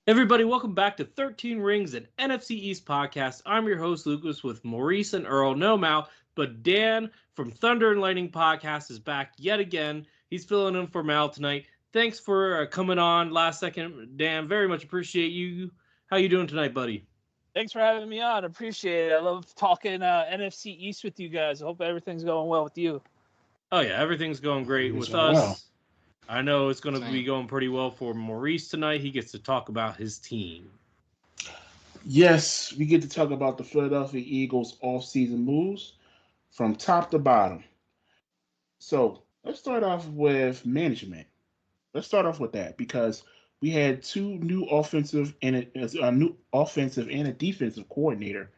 Everybody, welcome back to 13 Rings, an NFC East podcast. I'm your host, Lucas, with Maurice and Earl. No Mal, but Dan from Thunder and Lightning podcast is back yet again. He's filling in for Mal tonight. Thanks for coming on last second, Dan. Very much appreciate you. How you doing tonight, buddy? Thanks for having me on. Appreciate it. I love talking NFC East with you guys. I hope everything's going well with you. Oh, yeah, everything's going great with going us. well. I know it's going to be going pretty well for Maurice tonight. He gets to talk about his team. Yes, we get to talk about the Philadelphia Eagles off-season moves from top to bottom. So let's start off with management. Let's start off with that because we had two new offensive and a defensive coordinator,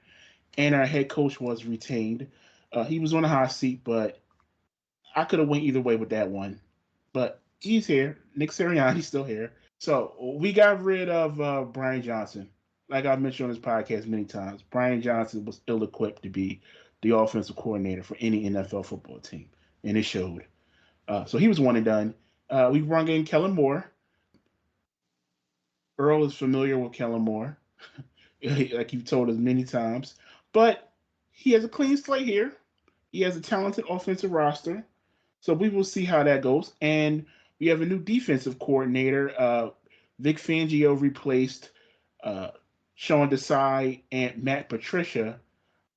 and our head coach was retained. He was on the hot seat, but I could have went either way with that one. But he's here. Nick Sirianni's still here. So we got rid of Brian Johnson. Like I've mentioned on this podcast many times, Brian Johnson was ill-equipped to be the offensive coordinator for any NFL football team, and it showed. So he was one and done. We brought in Kellen Moore. Earl is familiar with Kellen Moore, like you've told us many times. But he has a clean slate here. He has a talented offensive roster. So we will see how that goes. And we have a new defensive coordinator. Vic Fangio replaced Sean Desai and Matt Patricia.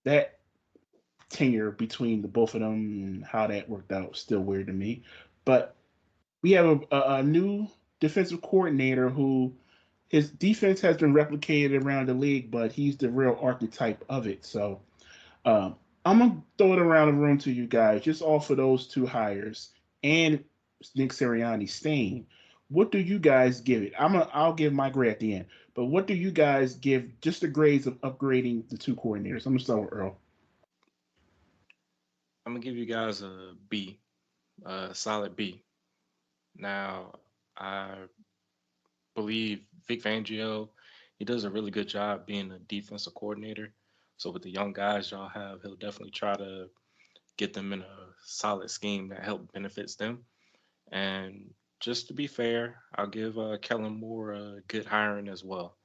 That tenure between the both of them and how that worked out is still weird to me. But we have a new defensive coordinator who his defense has been replicated around the league, but he's the real archetype of it. So I'm going to throw it around the room to you guys, just off of those two hires and Nick Sirianni staying. What do you guys give it? I'll give my grade at the end, but what do you guys give just the grades of upgrading the two coordinators? I'm going to start with Earl. I'm going to give you guys a B, a solid B. Now, I believe Vic Fangio, he does a really good job being a defensive coordinator. So with the young guys y'all have, he'll definitely try to get them in a solid scheme that help benefits them. And just to be fair, I'll give Kellen Moore a good hiring as well.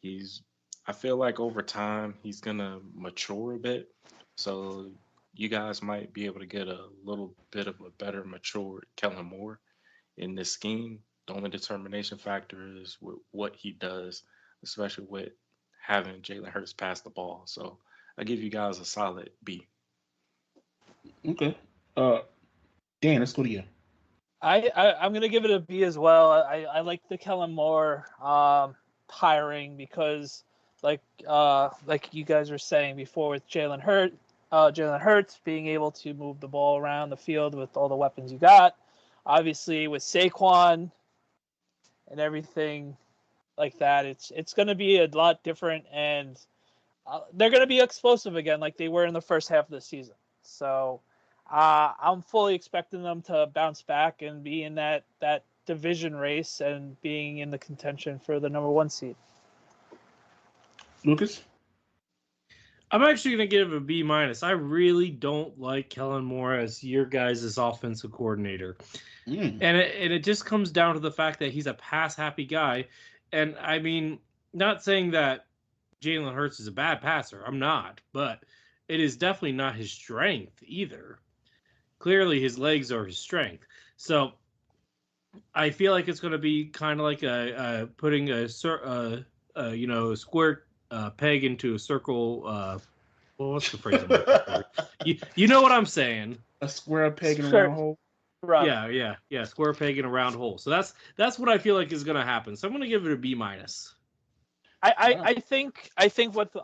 I feel like over time he's gonna mature a bit, so you guys might be able to get a little bit of a better matured Kellen Moore in this scheme. The only determination factor is with what he does, especially with having Jalen Hurts pass the ball. So I give you guys a solid B. Okay. Dan, let's go to you. I'm gonna give it a B as well. I like the Kellen Moore hiring because like you guys were saying before with Jalen Hurts being able to move the ball around the field with all the weapons you got. Obviously with Saquon and everything like that, it's going to be a lot different, and they're going to be explosive again like they were in the first half of the season. So I'm fully expecting them to bounce back and be in that division race and being in the contention for the number 1 seed. Lucas? I'm actually going to give a B minus. I really don't like Kellen Moore as your guys' offensive coordinator. And it just comes down to the fact that he's a pass-happy guy. And, I mean, not saying that Jalen Hurts is a bad passer. I'm not. But it is definitely not his strength either. Clearly, his legs are his strength. So I feel like it's going to be kind of like putting a square peg into a circle. What's the phrase? You know what I'm saying? A square peg in a round hole. Right. Yeah. Square peg in a round hole. So that's what I feel like is going to happen. So I'm going to give it a B minus. I think with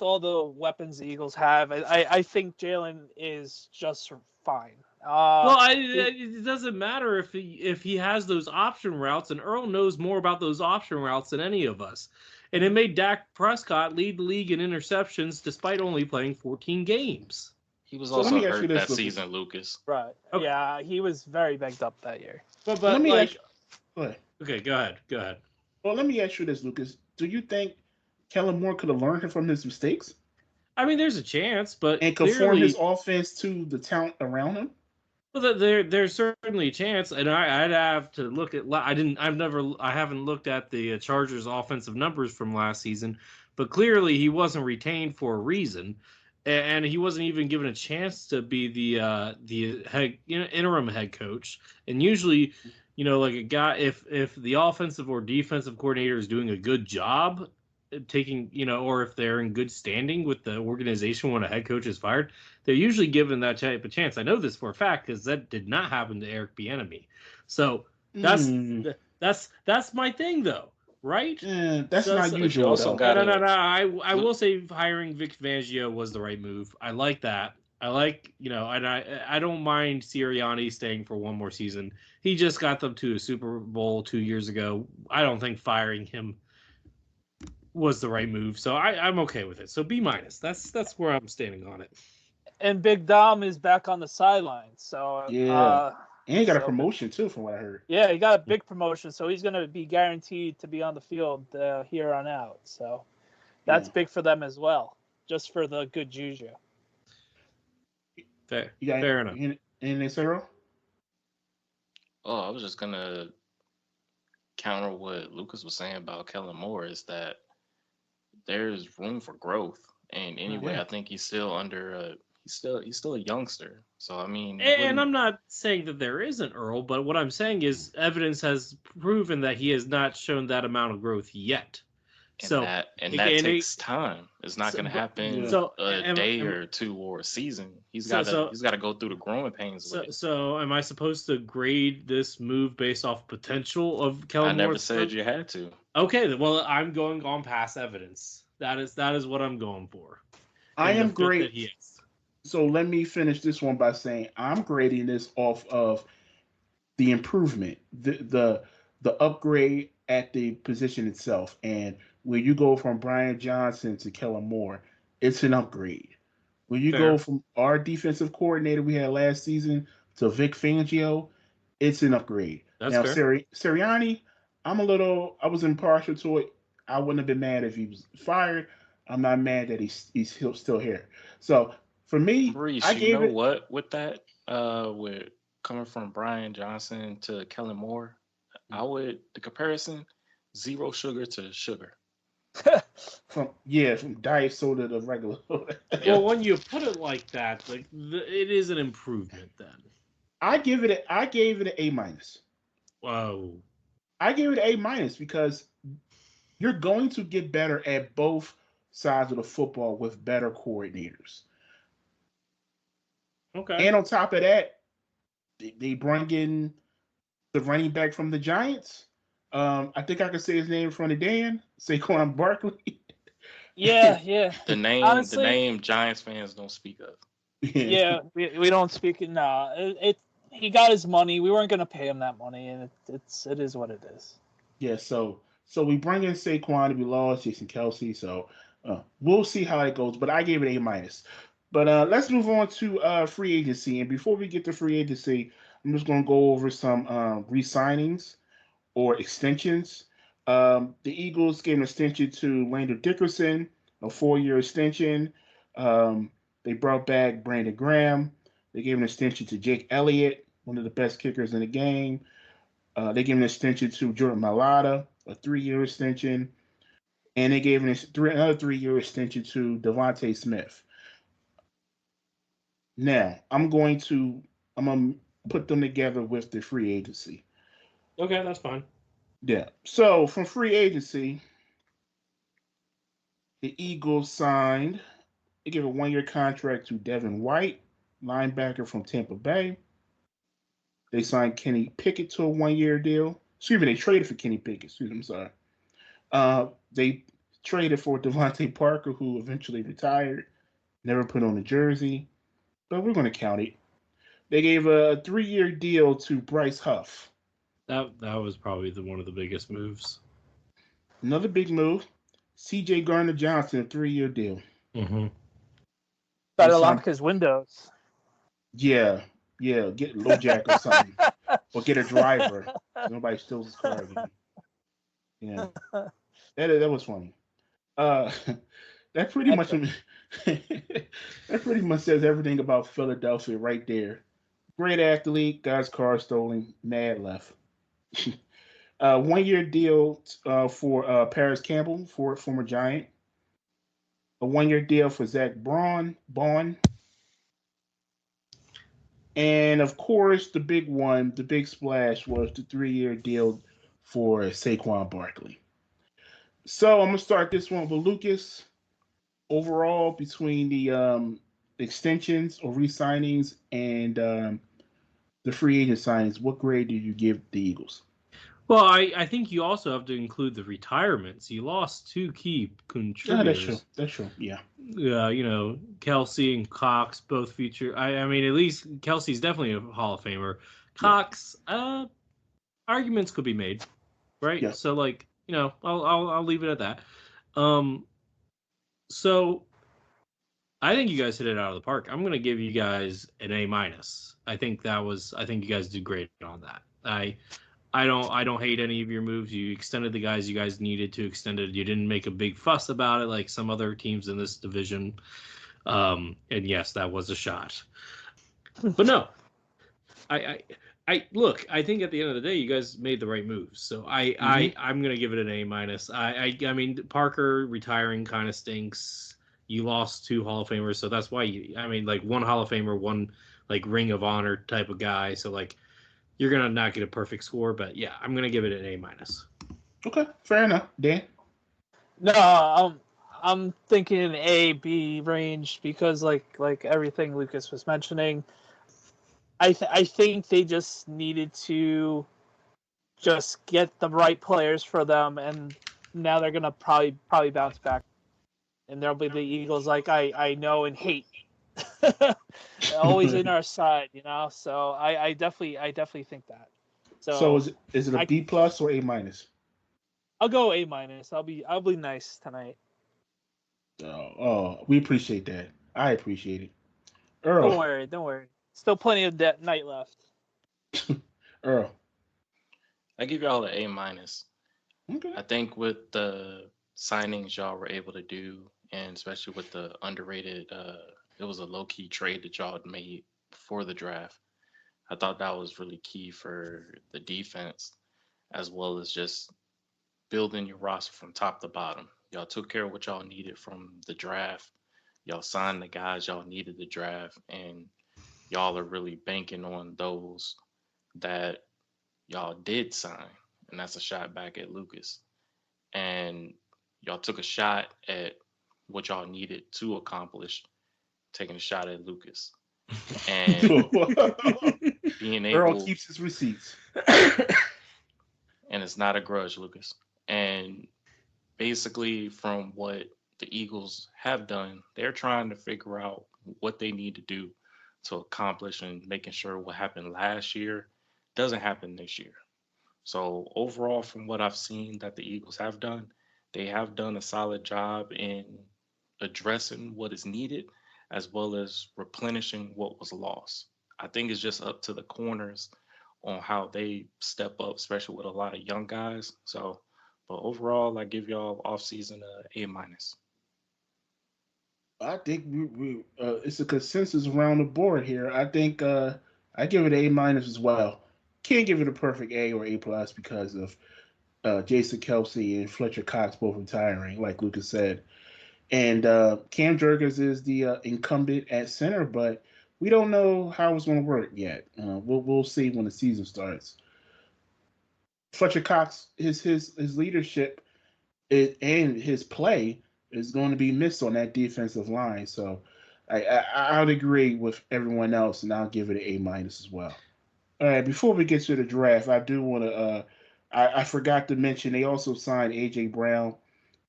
all the weapons the Eagles have, I think Jalen is just fine. It doesn't matter if he has those option routes, and Earl knows more about those option routes than any of us. And it made Dak Prescott lead the league in interceptions despite only playing 14 games. He was also hurt that season, Lucas. Right. Okay. Yeah, he was very banged up that year. But let me ask you, go ahead. Okay, go ahead. Well, let me ask you this, Lucas. Do you think Kellen Moore could have learned from his mistakes? I mean, there's a chance, but and conform his offense to the talent around him? Well, there's certainly a chance, and I'd have to look at. I haven't looked at the Chargers' offensive numbers from last season, but clearly he wasn't retained for a reason, and he wasn't even given a chance to be the head, interim head coach. And usually, like a guy, if the offensive or defensive coordinator is doing a good job, taking, or if they're in good standing with the organization when a head coach is fired, they're usually given that type of chance. I know this for a fact because that did not happen to Eric Bieniemy. So that's my thing, though, right? That's not But you usual, also though. got No. I will say hiring Vic Fangio was the right move. I like that. I like, and I don't mind Sirianni staying for one more season. He just got them to a Super Bowl 2 years ago. I don't think firing him was the right move. So I'm okay with it. So B-. That's where I'm standing on it. And Big Dom is back on the sidelines. So Yeah. And he got a promotion too, from what I heard. Yeah, he got a big promotion, so he's going to be guaranteed to be on the field here on out. So that's big for them as well, just for the good juju. Fair enough. Anything, Sarah? Oh, I was just gonna counter what Lucas was saying about Kellen Moore is that there's room for growth. And anyway, I think he's still he's still a youngster. So I mean, and I'm not saying that there isn't, Earl, but what I'm saying is evidence has proven that he has not shown that amount of growth yet. That takes time. It's not going to happen a day or two or a season. He's got to go through the growing pains. So am I supposed to grade this move based off potential of Kellen Moore? I never said you had to. Okay, well, I'm going on past evidence. That is what I'm going for. I am great. So let me finish this one by saying I'm grading this off of the improvement, the upgrade at the position itself, and when you go from Brian Johnson to Kellen Moore, it's an upgrade. When you go from our defensive coordinator we had last season to Vic Fangio, it's an upgrade. That's now, fair. Sirianni, I was impartial to it. I wouldn't have been mad if he was fired. I'm not mad that he's still here. So for me, Reese, I gave it. What with that? With coming from Brian Johnson to Kellen Moore, the comparison, zero sugar to sugar. from diet soda to regular soda. Well, when you put it like that, it is an improvement. Then I gave it an A-. Whoa! I gave it an A- because you're going to get better at both sides of the football with better coordinators. Okay. And on top of that, they bring in the running back from the Giants. I think I can say his name in front of Dan, Saquon Barkley. Yeah. The name Giants fans don't speak of. Yeah, we don't speak it. Nah, he got his money. We weren't going to pay him that money, and it is what it is. Yeah, so we bring in Saquon, we lost Jason Kelsey, so we'll see how it goes. But I gave it A-. But let's move on to free agency. And before we get to free agency, I'm just going to go over some re-signings or extensions. The Eagles gave an extension to Landon Dickerson, a 4-year extension. They brought back Brandon Graham. They gave an extension to Jake Elliott, one of the best kickers in the game. They gave an extension to Jordan Mailata, a 3-year extension. And they gave another 3-year extension to Devontae Smith. Now, I'm going to put them together with the free agency. Okay, that's fine. Yeah. So from free agency, the Eagles signed. They gave a 1-year contract to Devin White, linebacker from Tampa Bay. They signed Kenny Pickett to a 1-year deal. Excuse me, they traded for Kenny Pickett. Excuse me, I'm sorry. They traded for Devontae Parker, who eventually retired, never put on a jersey, but we're going to count it. They gave a 3-year deal to Bryce Huff. That was probably one of the biggest moves. Another big move, C.J. Gardner-Johnson, a 3-year deal. Mm-hmm. Better lock his windows. Yeah, get LoJack or something, or get a driver. Nobody steals his car again. Yeah, that was funny. That pretty much says everything about Philadelphia right there. Great athlete, got his car stolen, mad left. 1 year deal for Paris Campbell, for former Giant. A 1 year deal for Zach Bond. And of course, the big one, the big splash was the 3 year deal for Saquon Barkley. So I'm gonna start this one with Lucas. Overall, between the extensions or re-signings and the free agent signings, what grade did you give the Eagles? Well, I think you also have to include the retirements. You lost two key contributors. Yeah, that's true. Yeah. Kelsey and Cox both feature. I mean, at least Kelsey's definitely a Hall of Famer. Cox, arguments could be made, right? Yeah. So, I'll leave it at that. So I think you guys hit it out of the park. I'm going to give you guys an A-. I think you guys did great on that. I don't hate any of your moves. You extended the guys you guys needed to extend it. You didn't make a big fuss about it like some other teams in this division. And yes, that was a shot. But no, I look. I think at the end of the day, you guys made the right moves. So I'm gonna give it an A-. I mean, Parker retiring kind of stinks. You lost two Hall of Famers, so that's why one Hall of Famer, one Ring of Honor type of guy. So you're gonna not get a perfect score, but yeah, I'm gonna give it an A-. Okay, fair enough. Dan? No, I'm thinking A, B range because like everything Lucas was mentioning, I think they just needed to just get the right players for them, and now they're gonna probably bounce back, and there'll be the Eagles I know and hate. Always in our side, So I definitely think that. So is it a B plus or A-? I'll go A-. I'll be nice tonight. We appreciate that. I appreciate it. Earl. Don't worry. Still plenty of that night left. Earl. I give y'all an A-. Okay. I think with the signings y'all were able to do, and especially with the underrated, it was a low-key trade that y'all had made before the draft. I thought that was really key for the defense, as well as just building your roster from top to bottom. Y'all took care of what y'all needed from the draft. Y'all signed the guys y'all needed to draft, and y'all are really banking on those that y'all did sign. And that's a shot back at Lucas. And y'all took a shot at what y'all needed to accomplish, taking a shot at Lucas. And being able, Earl keeps his receipts. And it's not a grudge, Lucas. And basically, from what the Eagles have done, they're trying to figure out what they need to do to accomplish and making sure what happened last year doesn't happen this year. So overall, from what I've seen that the Eagles have done, they have done a solid job in addressing what is needed as well as replenishing what was lost. I think it's just up to the corners on how they step up, especially with a lot of young guys. So, but overall, I give y'all offseason a A-. I think we it's a consensus around the board here. I think I give it A- as well. Can't give it a perfect A or A plus because of Jason Kelsey and Fletcher Cox both retiring, like Lucas said. And Cam Jurgens is the incumbent at center, but we don't know how it's going to work yet. We'll see when the season starts. Fletcher Cox, his leadership and his play is going to be missed on that defensive line. So I would agree with everyone else, and I'll give it an A- as well. All right, before we get to the draft, I do want to. I forgot to mention they also signed A.J. Brown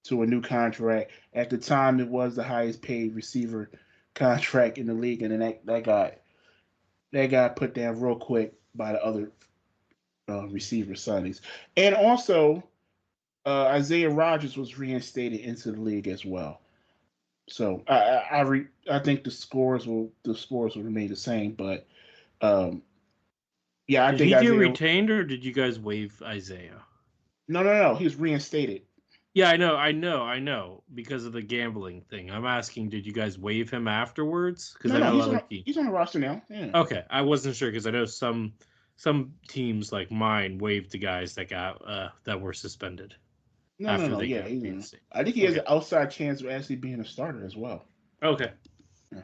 to a new contract. At the time, it was the highest paid receiver contract in the league, and then that got put down real quick by the other receiver signings. And also, Isaiah Rodgers was reinstated into the league as well. So I think the scores will remain the same, but yeah, I did think he get Isaiah retained or did you guys waive Isaiah? No, he was reinstated. Yeah, I know, because of the gambling thing. I'm asking, did you guys waive him afterwards? Because No, I no, know other teams. he's on the roster now. Yeah. Okay, I wasn't sure because I know some teams like mine waived the guys that were suspended after No. they Yeah, got he's in. reinstated. I think he has Okay. an outside chance of actually being a starter as well. Okay. Yeah.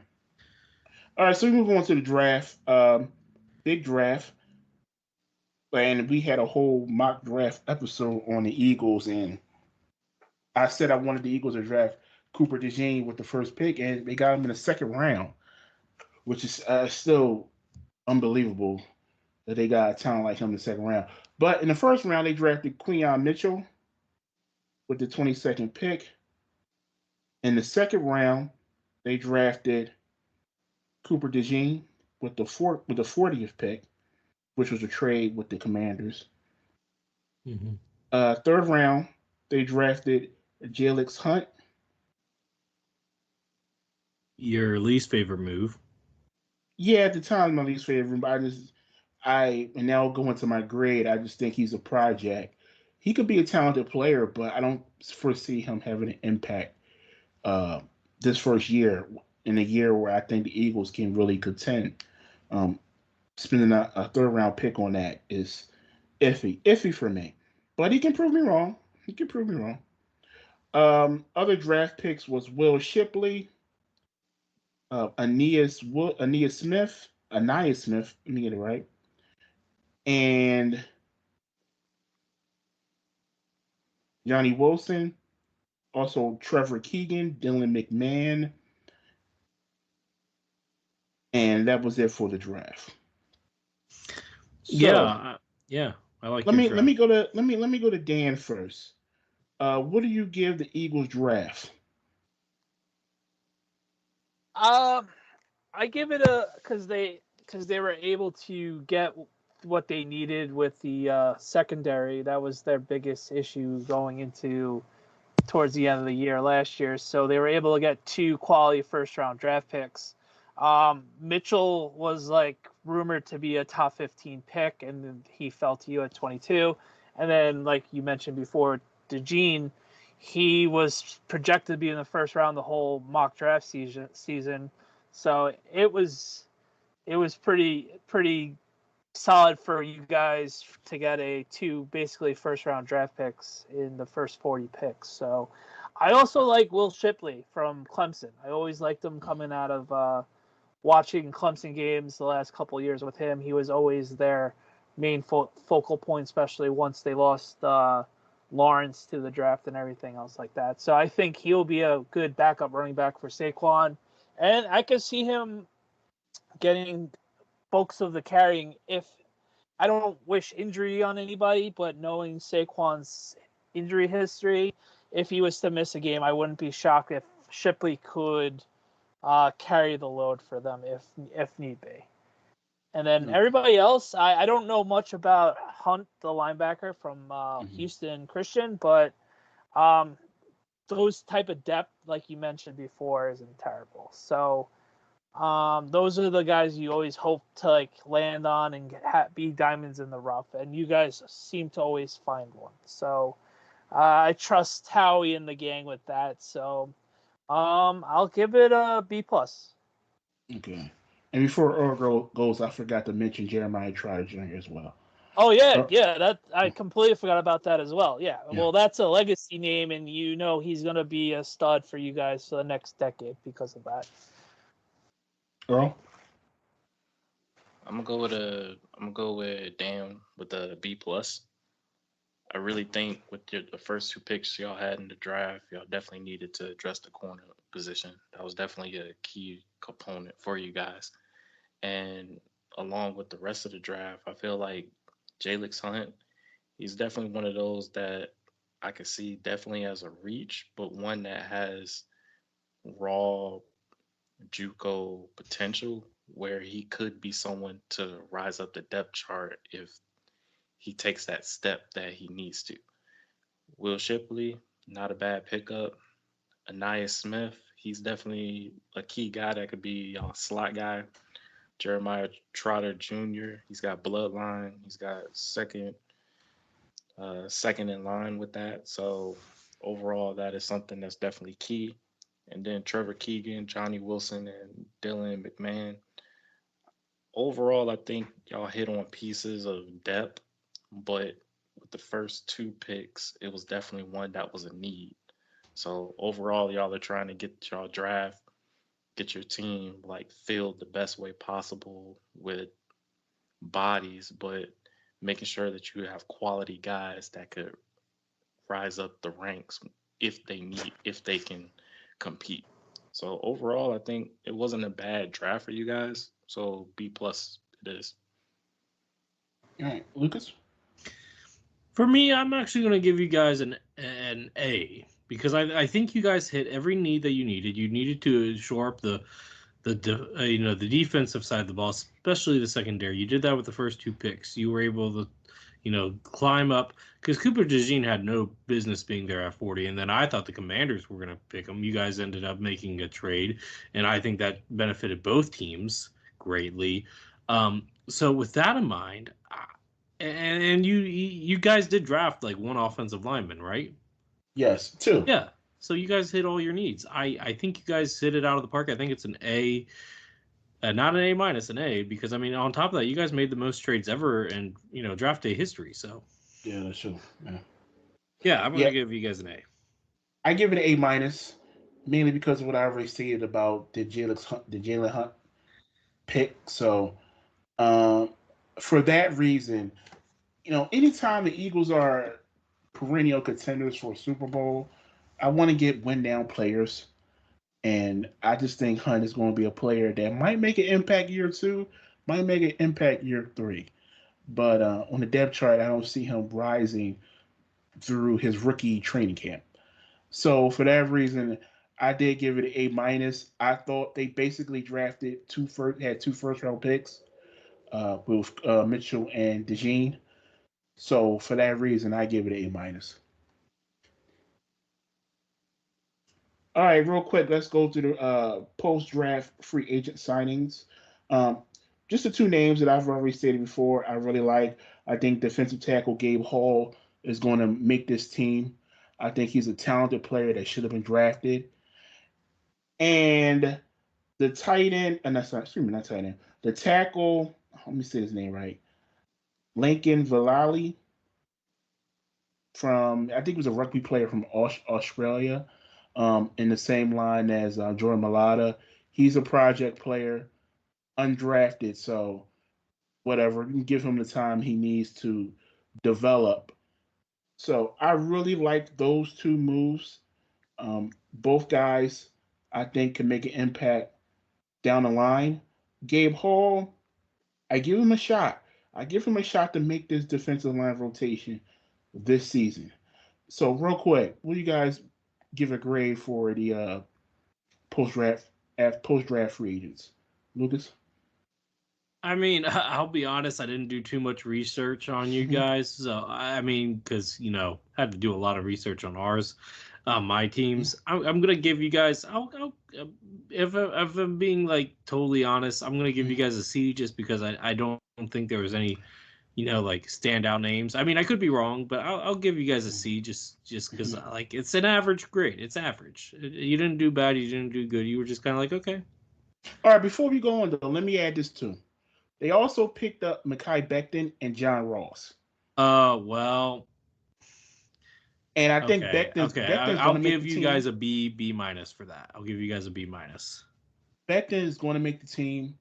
All right, so we move on to the draft. Big draft. And we had a whole mock draft episode on the Eagles, and I said I wanted the Eagles to draft Cooper DeJean with the first pick, and they got him in the second round, which is still unbelievable that they got a talent like him in the second round. But in the first round, they drafted Quinyon Mitchell with the 22nd pick. In the second round, they drafted Cooper DeJean with the 40th pick, which was a trade with the Commanders. Mm-hmm. Third round, they drafted Jalix Hunt. Your least favorite move. Yeah, at the time, my least favorite. But and now going to my grade, I just think he's a project. He could be a talented player, but I don't foresee him having an impact uh, this first year, in a year where I think the Eagles can really contend. Um, Spending a third round pick on that is iffy for me. But he can prove me wrong. He can prove me wrong. Other draft picks was Will Shipley, Aeneas Smith. Let me get it right, and Johnny Wilson. Also Trevor Keegan, Dylan McMahon, and that was it for the draft. So Yeah, I like your draft. let me go to Dan first. What do you give the Eagles draft? I give it a because they were able to get what they needed with the secondary. That was their biggest issue going into towards the end of the year last year. So they were able to get 2 quality first round draft picks. Mitchell was like rumored to be a top 15 pick, and then he fell to you at 22. And then, like you mentioned before, DeJean, he was projected to be in the first round the whole mock draft season. So it was pretty solid for you guys to get 2 basically first round draft picks in the first 40 picks. So I also like Will Shipley from Clemson. I always liked him coming out of watching Clemson games the last couple of years with him. He was always their main focal point, especially once they lost Lawrence to the draft and everything else like that. So I think he'll be a good backup running back for Saquon. And I could see him getting bulks of the carrying if I don't wish injury on anybody, but knowing Saquon's injury history, if he was to miss a game, I wouldn't be shocked if Shipley could carry the load for them if need be. And then everybody else, I don't know much about Hunt, the linebacker from Houston Christian, but those type of depth, like you mentioned before, isn't terrible. So those are the guys you always hope to like land on and be diamonds in the rough, and you guys seem to always find one. So I trust Howie and the gang with that. So I'll give it a B plus. Okay. And before Earl goes, I forgot to mention Jeremiah Trotter Jr. as well. Oh yeah, that I completely forgot about that as well. Yeah, Yeah. well that's a legacy name, and he's gonna be a stud for you guys for the next decade because of that. Earl? I'm gonna go with Dan with the B plus. I really think with the first 2 picks y'all had in the draft, y'all definitely needed to address the corner position. That was definitely a key component for you guys. And along with the rest of the draft, I feel like Jalix Hunt, he's definitely one of those that I could see definitely as a reach, but one that has raw JUCO potential where he could be someone to rise up the depth chart if he takes that step that he needs to. Will Shipley, not a bad pickup. Anaya Smith, he's definitely a key guy that could be a slot guy. Jeremiah Trotter Jr., he's got bloodline. He's got second in line with that. So overall, that is something that's definitely key. And then Trevor Keegan, Johnny Wilson, and Dylan McMahon. Overall, I think y'all hit on pieces of depth, but with the first two picks, it was definitely one that was a need. So overall, y'all are trying to get y'all draft, get your team like filled the best way possible with bodies, but making sure that you have quality guys that could rise up the ranks if they can compete. So overall, I think it wasn't a bad draft for you guys. So B plus it is. All right, Lucas. For me, I'm actually going to give you guys an A because I think you guys hit every need that you needed. You needed to shore up the defensive side of the ball, especially the secondary. You did that with the first two picks. You were able to, climb up because Cooper DeJean had no business being there at 40, and then I thought the Commanders were going to pick him. You guys ended up making a trade, and I think that benefited both teams greatly. So with that in mind, and you guys did draft like one offensive lineman, right? Yes, two. Yeah. So you guys hit all your needs. I think you guys hit it out of the park. I think it's an A, not an A minus, an A, because I mean on top of that, you guys made the most trades ever in draft day history. So Yeah, that's true. yeah, I'm Yeah, gonna give you guys an A. I give it an A minus, mainly because of what I already stated about the Jalen Hunt pick. So, um, for that reason, anytime the Eagles are perennial contenders for a Super Bowl, I want to get win down players. And I just think Hunt is going to be a player that might make an impact year two, might make an impact year three. But on the depth chart, I don't see him rising through his rookie training camp. So for that reason, I did give it an A minus. I thought they basically drafted had two first round picks with Mitchell and DeJean. So for that reason, I give it an A minus. All right, real quick, let's go to the post draft free agent signings. Um, just the two names that I've already stated before, I really like. I think defensive tackle Gabe Hall is going to make this team. I think he's a talented player that should have been drafted. And the tight end, and that's not, excuse me, not tight end, the tackle, let me say his name right, Lincoln Villali from, I think he was a rugby player from Australia, in the same line as Jordan Malata. He's a project player, undrafted, so whatever, you can give him the time he needs to develop. So I really like those two moves. Both guys, I think, can make an impact down the line. Gabe Hall, I give him a shot. I give him a shot to make this defensive line rotation this season. So real quick, will you guys give a grade for the post draft free agents? Lucas. I mean, I'll be honest, I didn't do too much research on you guys. So, I mean, because, had to do a lot of research on ours, my teams. I'm going to give you guys, if I'm being like totally honest, I'm going to give you guys a C just because I don't think there was any, like standout names. I mean, I could be wrong, but I'll give you guys a C just because like it's an average grade. It's average. You didn't do bad. You didn't do good. You were just kind of like, okay. All right, before we go on though, let me add this too. They also picked up Mekhi Becton and John Ross. Well. And I think Okay. Becton's I'll going to make give the you team. guys a B minus for that. I'll give you guys a B minus. Becton is going to make the team.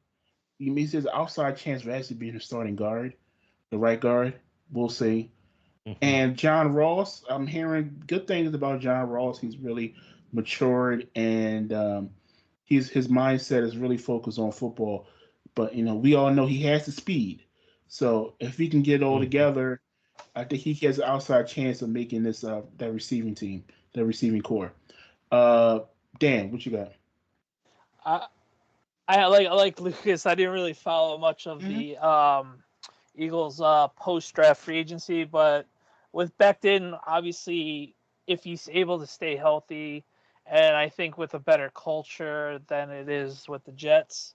He says outside chance for actually being the starting guard, the right guard. We'll see. Mm-hmm. And John Ross, I'm hearing good things about John Ross. He's really matured and his mindset is really focused on football. But we all know he has the speed. So if he can get it all together, I think he has an outside chance of making this that receiving team, that receiving core. Dan, what you got? I like Lucas. I didn't really follow much of the Eagles post draft free agency, but with Becton, obviously, if he's able to stay healthy, and I think with a better culture than it is with the Jets,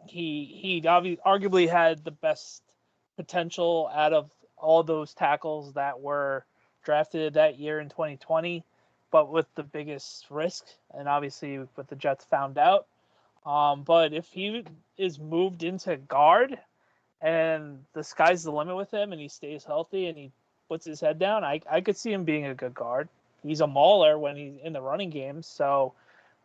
he arguably had the best potential out of all those tackles that were drafted that year in 2020, but with the biggest risk, and obviously what the Jets found out. But if he is moved into guard and the sky's the limit with him and he stays healthy and he puts his head down, I could see him being a good guard. He's a mauler when he's in the running game, so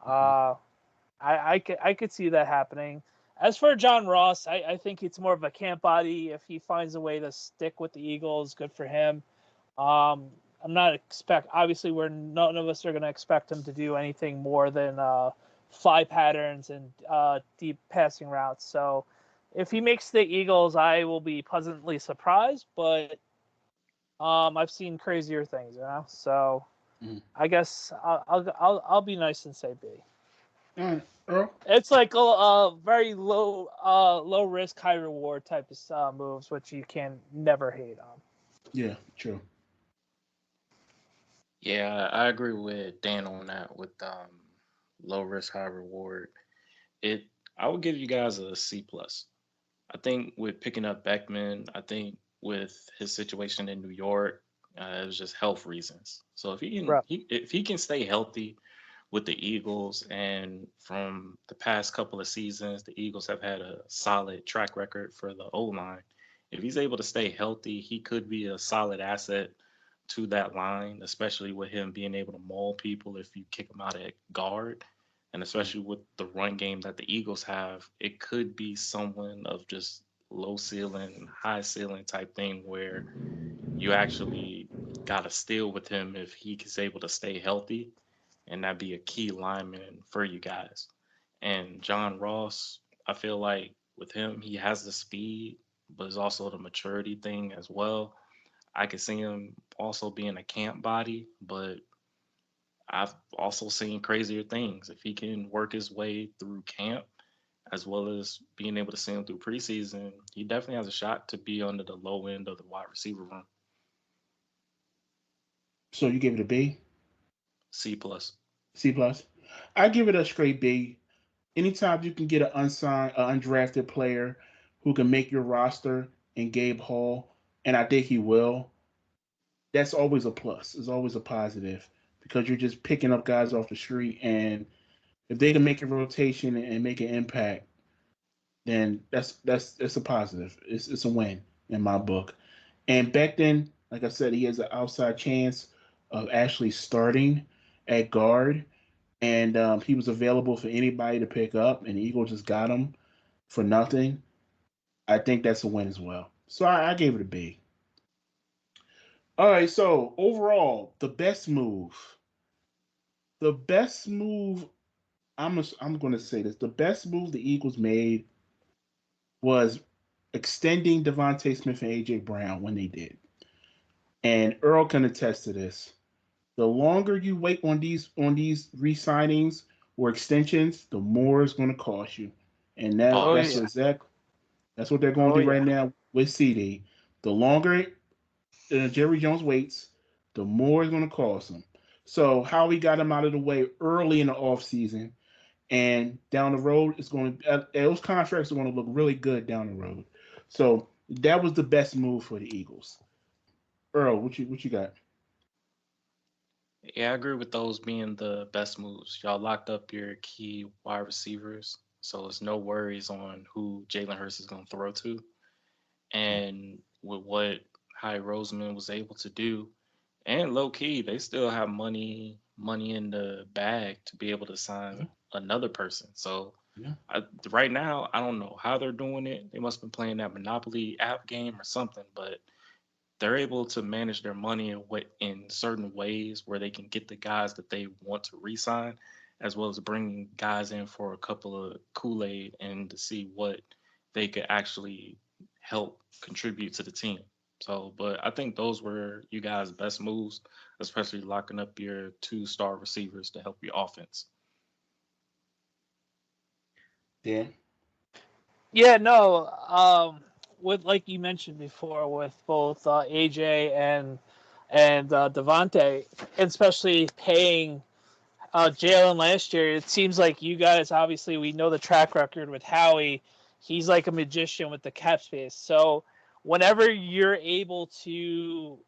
I could see that happening. As for John Ross, I think it's more of a camp body. If he finds a way to stick with the Eagles, good for him. I'm not obviously none of us are going to expect him to do anything more than fly patterns and deep passing routes. So if he makes the Eagles, I will be pleasantly surprised, but I've seen crazier things, So I guess I'll be nice and say B. Earl? It's like a very low risk, high reward type of moves, which you can never hate on. Yeah, true. Yeah, I agree with Dan on that with low risk, high reward. I would give you guys a C plus. I think with picking up Beckman, I think with his situation in New York, it was just health reasons. So if he can stay healthy with the Eagles, and from the past couple of seasons, the Eagles have had a solid track record for the O line. If he's able to stay healthy, he could be a solid asset to that line, especially with him being able to maul people if you kick him out at guard. And especially with the run game that the Eagles have, it could be someone of just low ceiling, high ceiling type thing where you actually got to steal with him if he is able to stay healthy, and that'd be a key lineman for you guys. And John Ross, I feel like with him, he has the speed, but it's also the maturity thing as well. I could see him also being a camp body, but I've also seen crazier things. If he can work his way through camp, as well as being able to see him through preseason, he definitely has a shot to be under the low end of the wide receiver room. So you give it a B? C plus. C plus? I give it a straight B. Anytime you can get an undrafted player who can make your roster and Gabe Hall, and I think he will, that's always a plus. It's always a positive because you're just picking up guys off the street, and if they can make a rotation and make an impact, then that's a positive. It's a win in my book. And Becton, like I said, he has an outside chance of actually starting at guard, and he was available for anybody to pick up, and the Eagles just got him for nothing. I think that's a win as well. So I gave it a B. All right, so overall, the best move. The best move, I'm going to say this. The best move the Eagles made was extending Devontae Smith and A.J. Brown when they did. And Earl can attest to this. The longer you wait on these re-signings or extensions, the more it's going to cost you. And that's what they're going to do right now with CD. The longer Jerry Jones waits, the more it's going to cost him. So Howie got him out of the way early in the offseason, and down the road, those contracts are going to look really good down the road. So that was the best move for the Eagles. Earl, what you got? Yeah, I agree with those being the best moves. Y'all locked up your key wide receivers, so it's no worries on who Jalen Hurts is going to throw to. And with what Howie Roseman was able to do, and low key, they still have money in the bag to be able to sign another person. So right now, I don't know how they're doing it. They must have been playing that Monopoly app game or something, but they're able to manage their money in certain ways where they can get the guys that they want to re-sign, as well as bringing guys in for a couple of Kool-Aid and to see what they could actually help contribute to the team. So, but I think those were you guys' best moves, especially locking up your 2-star receivers to help your offense. Dan? Yeah, no. With like you mentioned before, with both AJ and Devontae, especially paying Jalen last year, it seems like you guys obviously we know the track record with Howie. He's like a magician with the cap space. So whenever you're able to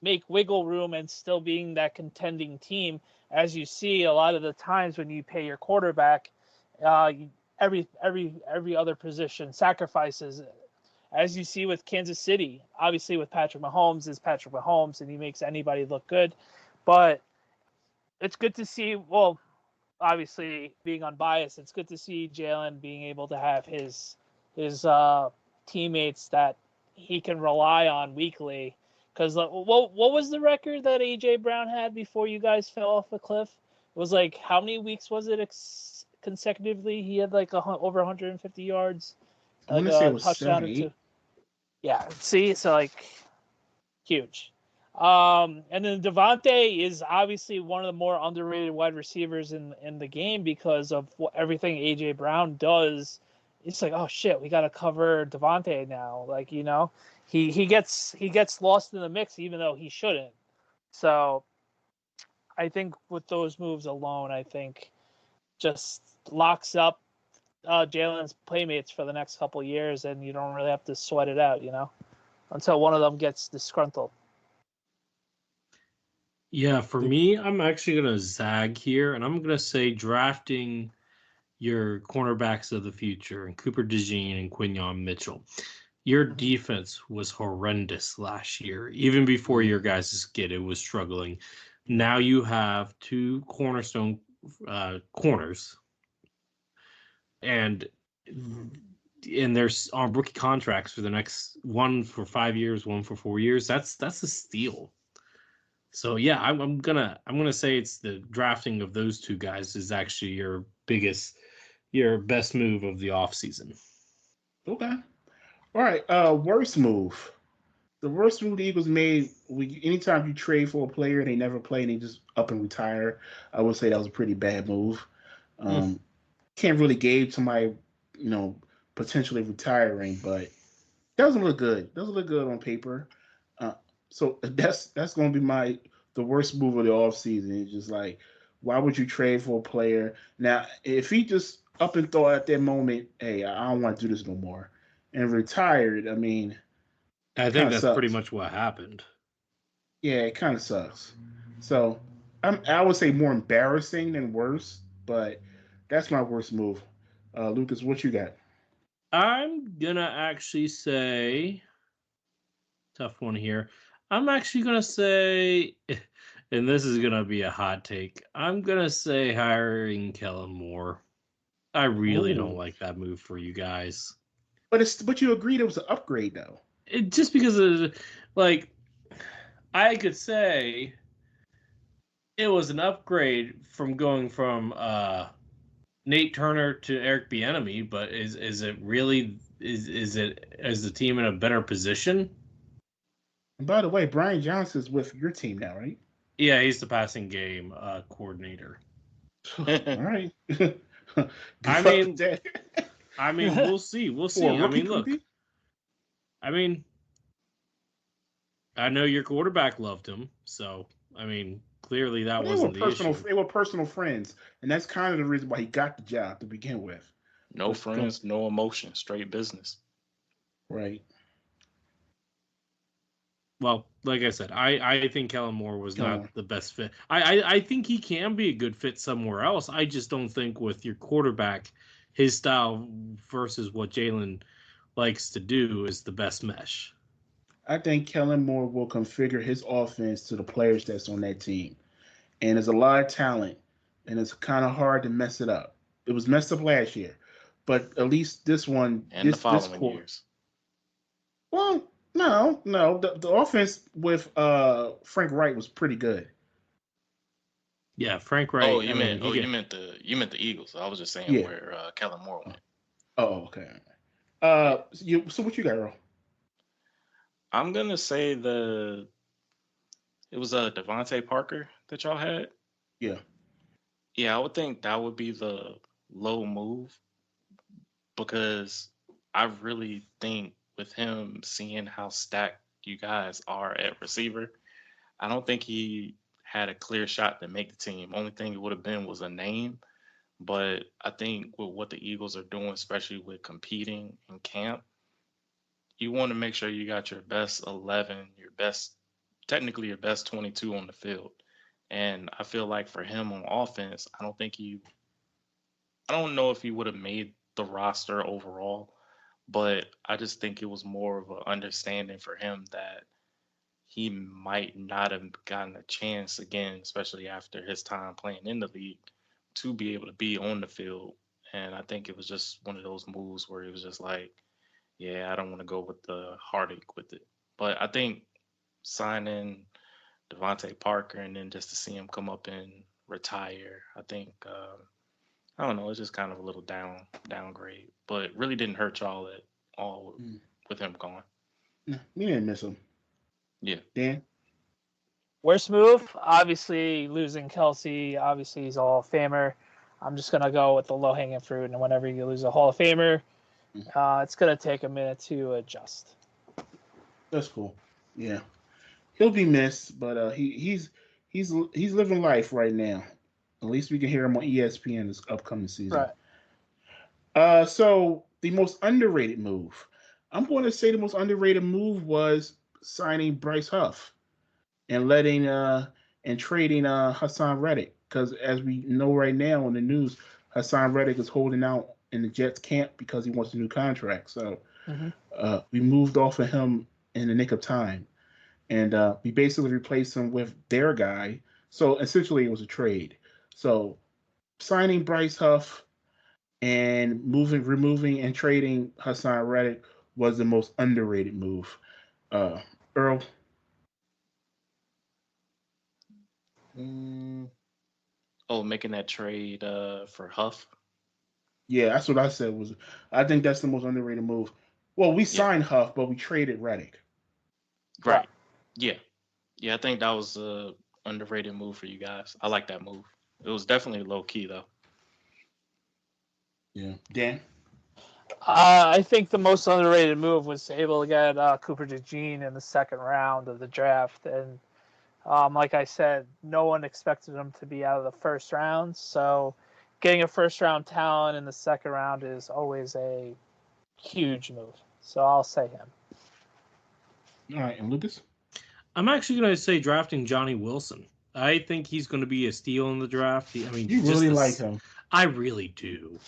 make wiggle room and still being that contending team. As you see, a lot of the times when you pay your quarterback, uh, every other position sacrifices. As you see with Kansas City, obviously with Patrick Mahomes is Patrick Mahomes, and he makes anybody look good. But it's good to see. Well, obviously being unbiased, it's good to see Jalen being able to have his teammates that he can rely on weekly. Because what was the record that AJ Brown had before you guys fell off the cliff? It was like how many weeks was it consecutively? He had like over 150 yards, I like want to say it a was touchdown 7, or 8. two. Yeah, see, so like huge. And then Devontae is obviously one of the more underrated wide receivers in the game because of everything AJ Brown does. It's like, oh shit, we got to cover Devontae now. Like, he gets lost in the mix even though he shouldn't. So I think with those moves alone, I think just locks up Jalen's playmates for the next couple of years, and you don't really have to sweat it out, until one of them gets disgruntled. Yeah, for me, I'm actually going to zag here, and I'm going to say drafting your cornerbacks of the future, and Cooper DeJean and Quinyon Mitchell. Your defense was horrendous last year. Even before your guys' skid, it was struggling. Now you have two cornerstone corners, and there's on rookie contracts for the next one for 5 years, one for 4 years. That's a steal. So yeah, I'm gonna say it's the drafting of those two guys is actually your best move of the offseason. Okay. All right. Worst move. The worst move the Eagles made. Anytime you trade for a player, they never play and they just up and retire. I would say that was a pretty bad move. Um, can't really gauge somebody, you know, potentially retiring, but doesn't look good. Doesn't look good on paper. Uh, so that's going to be the worst move of the offseason. It's just like, why would you trade for a player? Now, if he just up and thought at that moment, hey, I don't want to do this no more, and retired, I mean, I kind think of that's pretty sucks. much what happened. Yeah, it kind of sucks. So I would say more embarrassing than worse, but that's my worst move. Lucas, what you got? I'm gonna actually say tough one here. I'm actually gonna say, and this is gonna be a hot take. I'm gonna say hiring Kellen Moore. I really don't Ooh, like that move for you guys. but you agreed it was an upgrade though. Just because of like I could say it was an upgrade from going from Nate Turner to Eric Bieniemy, but is it really is the team in a better position? And by the way, Brian Johnson's with your team now, right? Yeah, he's the passing game coordinator. All right. Good I luck with mean, that. we'll see. We'll For a see. I rookie mean, look. QB? I mean, I know your quarterback loved him, so I mean, clearly that Well, wasn't the issue. they were personal friends, and that's kind of the reason why he got the job to begin with. No But go friends, no emotion, straight business. right. Well, like I said, I think Kellen Moore was Come not on. the best fit. I think he can be a good fit somewhere else. I just don't think with your quarterback, his style versus what Jalen likes to do is the best mesh. I think Kellen Moore will configure his offense to the players that's on that team. And there's a lot of talent, and it's kind of hard to mess it up. It was messed up last year, but at least this one, And the this following core. years. Well, no, the offense with Frank Wright was pretty good. Yeah, Frank Oh, Wright. I you mean, meant he get the Eagles. I was just saying Yeah. where Kellen Moore went. Oh, okay. Yeah. So what you got, Earl? I'm gonna say it was Devontae Parker that y'all had. Yeah. Yeah, I would think that would be the low move because I really think with him seeing how stacked you guys are at receiver, I don't think he had a clear shot to make the team. Only thing it would have been was a name. But I think with what the Eagles are doing, especially with competing in camp, you want to make sure you got your best 11, your best technically your best 22 on the field. And I feel like for him on offense, I don't know if he would have made the roster overall, but I just think it was more of an understanding for him that he might not have gotten a chance again, especially after his time playing in the league, to be able to be on the field. And I think it was just one of those moves where he was just like, yeah, I don't want to go with the heartache with it. But I think signing Devontae Parker and then just to see him come up and retire, I think I don't know, it's just kind of a little downgrade, but it really didn't hurt y'all at all Mm. with him gone. No, we didn't miss him. Yeah. Dan? Worst move, obviously losing Kelsey. Obviously, he's a Hall of Famer. I'm just gonna go with the low hanging fruit, and whenever you lose a Hall of Famer, it's gonna take a minute to adjust. That's cool. Yeah. He'll be missed, but he's living life right now. At least we can hear him on ESPN this upcoming season. Right. So the most underrated move. I'm going to say the most underrated move was signing Bryce Huff and letting and trading Hassan Reddick, because as we know right now in the news, Hassan Reddick is holding out in the Jets camp because he wants a new contract. So Mm-hmm. we moved off of him in the nick of time, and we basically replaced him with their guy. So essentially, it was a trade. So signing Bryce Huff and removing and trading Hassan Reddick was the most underrated move. Uh, Earl. Mm, oh, making that trade for Huff. Yeah, that's what I said. Was I think that's the most underrated move. Well, we Yeah. signed Huff, but we traded Reddick. Right. Right. Yeah. Yeah, I think that was a underrated move for you guys. I like that move. It was definitely low key though. Yeah, Dan. I think the most underrated move was able to get Cooper DeJean in the second round of the draft, and like I said, no one expected him to be out of the first round. So, getting a first round talent in the second round is always a huge move. So I'll say him. All right, and Lucas. I'm actually going to say drafting Johnny Wilson. I think he's going to be a steal in the draft. I mean, You really like him. I really do.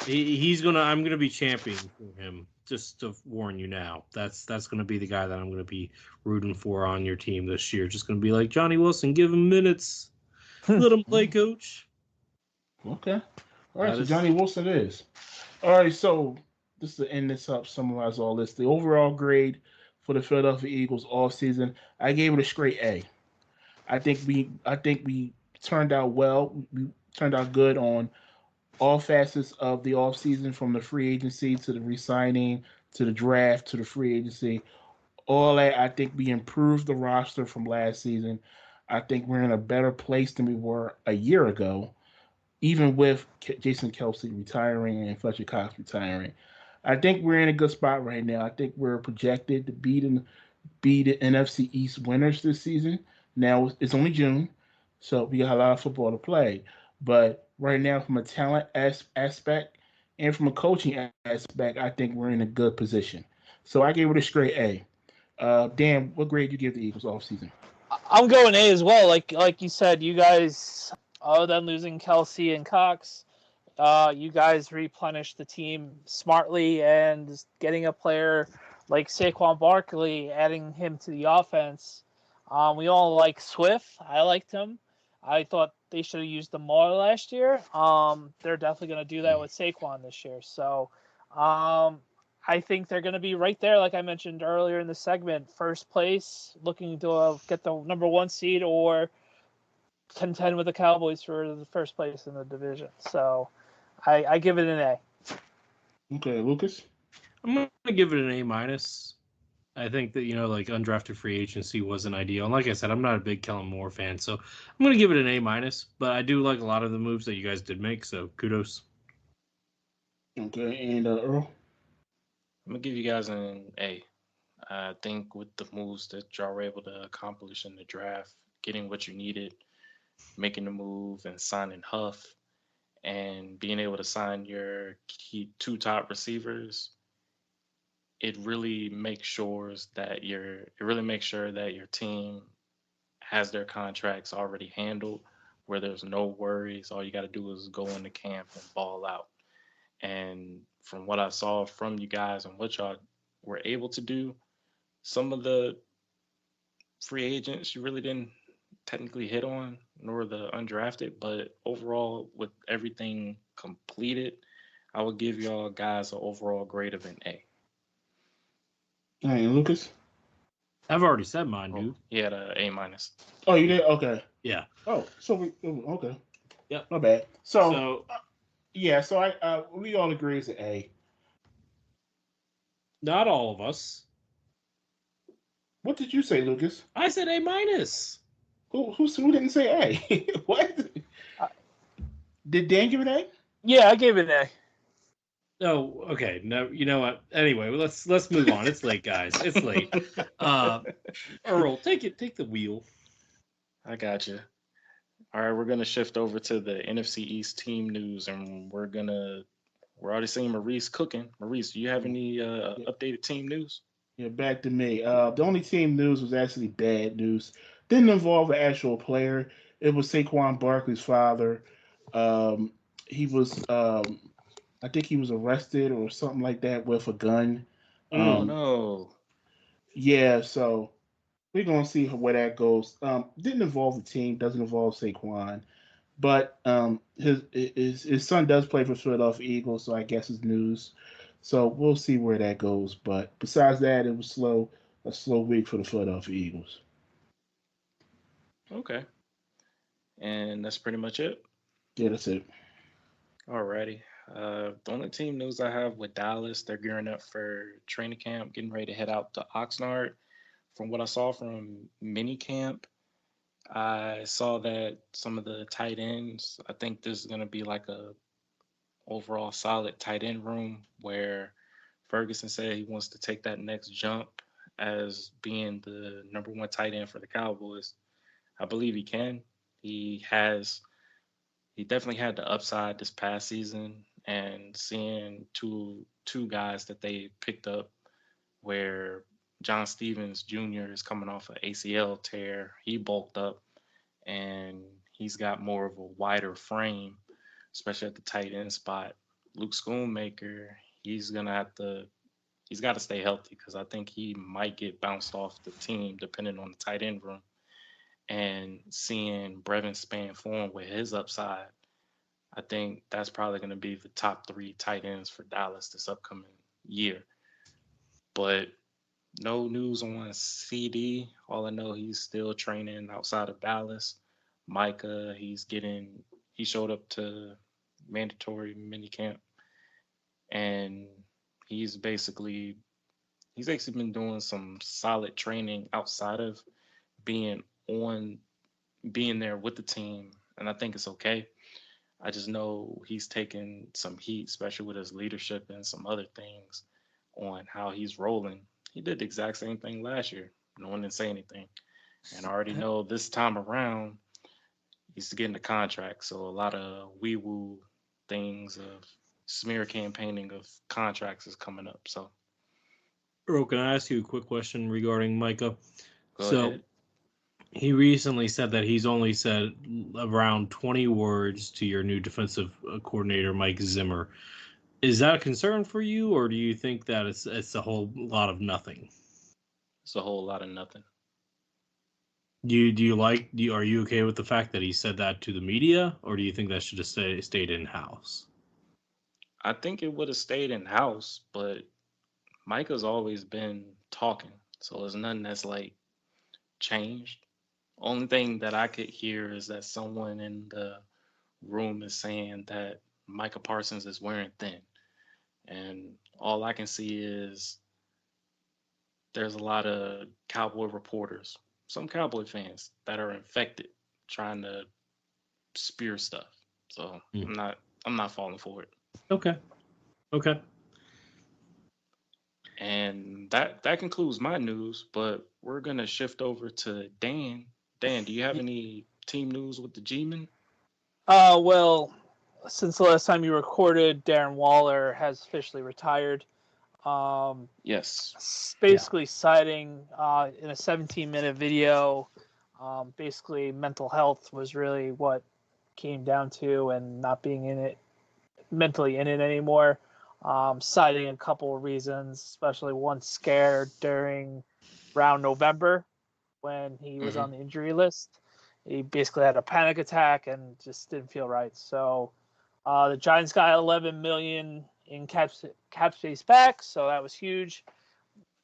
He's gonna. I'm gonna be championing for him. Just to warn you now, that's gonna be the guy that I'm gonna be rooting for on your team this year. Just gonna be like Johnny Wilson, give him minutes, let him play, coach. Okay. All right, That so is Johnny Wilson is. All right, so just to end this up, summarize all this. The overall grade for the Philadelphia Eagles all season, I gave it a straight A. I think we turned out well. We turned out good on all facets of the offseason, from the free agency to the re-signing to the draft to the free agency. All that, I think we improved the roster from last season. I think we're in a better place than we were a year ago, even with Jason Kelsey retiring and Fletcher Cox retiring. I think we're in a good spot right now. I think we're projected to be the NFC East winners this season. Now it's only June, so we got a lot of football to play. But right now, from a talent aspect and from a coaching aspect, I think we're in a good position. So I gave it a straight A. Dan, what grade do you give the Eagles off season? I'm going A as well. Like you said, you guys, other than losing Kelsey and Cox, you guys replenished the team smartly, and getting a player like Saquon Barkley, adding him to the offense. We all like Swift. I liked him. I thought they should have used him more last year. They're definitely going to do that with Saquon this year. So I think they're going to be right there, like I mentioned earlier in the segment, first place, looking to get the number one seed or contend with the Cowboys for the first place in the division. So I give it an A. Okay, Lucas. I'm gonna give it an A minus. I think that like undrafted free agency wasn't ideal, and like I said, I'm not a big Kellen Moore fan, so I'm gonna give it an A minus. But I do like a lot of the moves that you guys did make, so kudos. Okay, and Earl. I'm gonna give you guys an A. I think with the moves that y'all were able to accomplish in the draft, getting what you needed, making the move and signing Huff, and being able to sign your key two top receivers, it really makes sure that your team has their contracts already handled, where there's no worries. All you got to do is go into camp and ball out. And from what I saw from you guys and what y'all were able to do, some of the free agents you really didn't technically hit on, nor the undrafted, but overall, with everything completed, I would give y'all guys an overall grade of an A. All right, Lucas. I've already said mine, Oh, dude. he had a A minus. Oh, you did? Okay. Yeah. Oh, so okay. Yep. My bad. So, So yeah, so we all agree it's an A. not all of us. What did you say, Lucas? I said A minus. Who didn't say A? What? Did Dan give it A? Yeah, I gave it an A. Oh, okay. No, you know what? Anyway, let's move on. It's late, guys. It's late. Earl, take the wheel. I got you. All right, we're gonna shift over to the NFC East team news, and we're already seeing Maurice cooking. Maurice, do you have any updated team news? Yeah, back to me. The only team news was actually bad news. Didn't involve an actual player. It was Saquon Barkley's father. Um, he was, I think he was arrested or something like that with a gun. Oh Mm. no. Yeah, so we're gonna see where that goes. Didn't involve the team. Doesn't involve Saquon, but his son does play for Philadelphia Eagles, so I guess it's news. So we'll see where that goes. But besides that, it was a slow week for the Philadelphia Eagles. Okay. And that's pretty much it. Yeah, that's it. Alrighty. The only team news I have with Dallas, they're gearing up for training camp, getting ready to head out to Oxnard. From what I saw from mini camp, I saw that some of the tight ends, I think this is going to be like a overall solid tight end room where Ferguson said he wants to take that next jump as being the number one tight end for the Cowboys. I believe he can. He has he definitely had the upside this past season, and seeing two guys that they picked up where John Stevens Jr. is coming off an ACL tear. He bulked up and he's got more of a wider frame, especially at the tight end spot. Luke Schoonmaker, he's gonna have to he's got to stay healthy because I think he might get bounced off the team depending on the tight end room. And seeing Brevin Span form with his upside, I think that's probably going to be the top three tight ends for Dallas this upcoming year. But no news on CD. All I know, he's still training outside of Dallas. Micah, he showed up to mandatory minicamp, and he's basically he's actually been doing some solid training outside of being on being there with the team, and I think it's okay. I just know he's taking some heat, especially with his leadership and some other things on how he's rolling. He did the exact same thing last year. No one didn't say anything. And I already know this time around he's getting the contract. So a lot of wee woo things of smear campaigning of contracts is coming up. So Earl, can I ask you a quick question regarding Micah? go So ahead. he recently said that he's only said around 20 words to your new defensive coordinator, Mike Zimmer. Is that a concern for you, or do you think that it's a whole lot of nothing? It's a whole lot of nothing. Are you okay with the fact that he said that to the media, or do you think that should have stayed in house? I think it would have stayed in house, but Micah's always been talking. So there's nothing that's like changed. Only thing that I could hear is that someone in the room is saying that Micah Parsons is wearing thin. And all I can see is there's a lot of Cowboy reporters, some Cowboy fans that are infected trying to spear stuff. So I'm not falling for it. Okay. And that concludes my news, but we're gonna shift over to Dan. Dan, do you have any team news with the G-Men? Well, since the last time you recorded, Darren Waller has officially retired. Yes. Basically citing in a 17-minute video, basically mental health was really what came down to, and not being mentally in it anymore. Citing a couple of reasons, especially one scare during around November when he was on the injury list. He basically had a panic attack and just didn't feel right. So the Giants got $11 million in cap space back, so that was huge.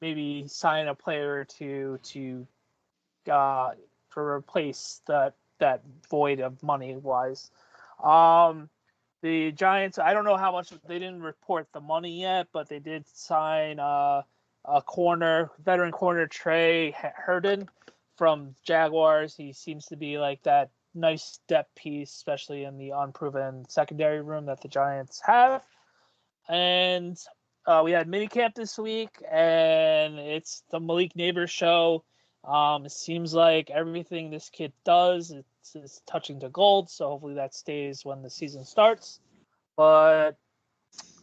Maybe sign a player or two to replace that void of money wise. The Giants, I don't know how much, they didn't report the money yet, but they did sign a veteran corner, Trey Herndon from Jaguars. He seems to be like that nice depth piece, especially in the unproven secondary room that the Giants have. And we had minicamp this week, and it's the Malik Neighbors show. It seems like everything this kid does is touching to gold, so hopefully that stays when the season starts. But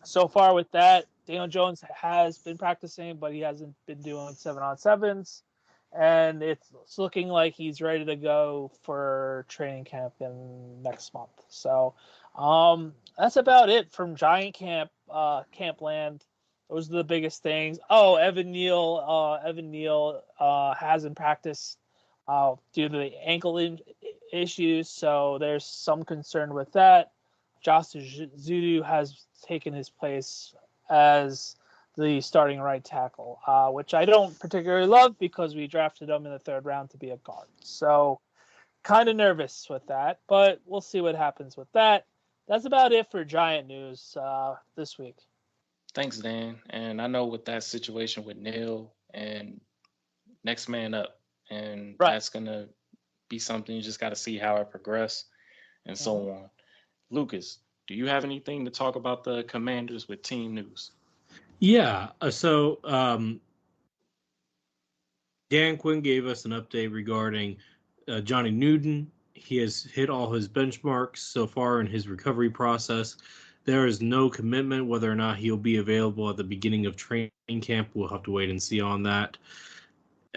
so far with that, Daniel Jones has been practicing, but he hasn't been doing 7-on-7s. And it's looking like he's ready to go for training camp in next month. So that's about it from Giant Camp, Campland. Those are the biggest things. Oh, Evan Neal hasn't practiced due to the ankle issues, so there's some concern with that. Josh Zudu has taken his place as the starting right tackle, which I don't particularly love because we drafted him in the 3rd round to be a guard. So kind of nervous with that, but we'll see what happens with that. That's about it for Giant news this week. Thanks, Dan. And I know with that situation with Neil and next man up, and that's going to be something you just got to see how it progresses and so on. Lucas, do you have anything to talk about the Commanders with team news? Yeah. So Dan Quinn gave us an update regarding Johnny Newton. He has hit all his benchmarks so far in his recovery process. There is no commitment whether or not he'll be available at the beginning of training camp. We'll have to wait and see on that.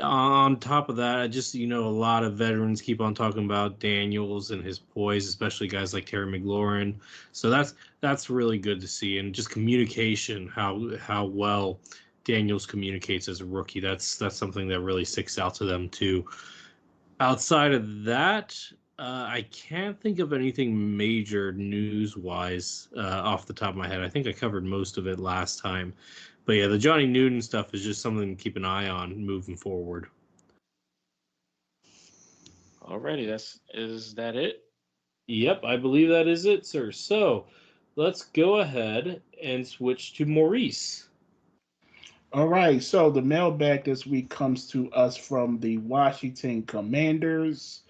On top of that, just, a lot of veterans keep on talking about Daniels and his poise, especially guys like Terry McLaurin. So that's really good to see. And just communication, how well Daniels communicates as a rookie. That's something that really sticks out to them too. Outside of that, I can't think of anything major news-wise off the top of my head. I think I covered most of it last time. But yeah, the Johnny Newton stuff is just something to keep an eye on moving forward. Alrighty, is that it? Yep, I believe that is it, sir. So let's go ahead and switch to Maurice. All right, so the mailbag this week comes to us from the Washington Commanders.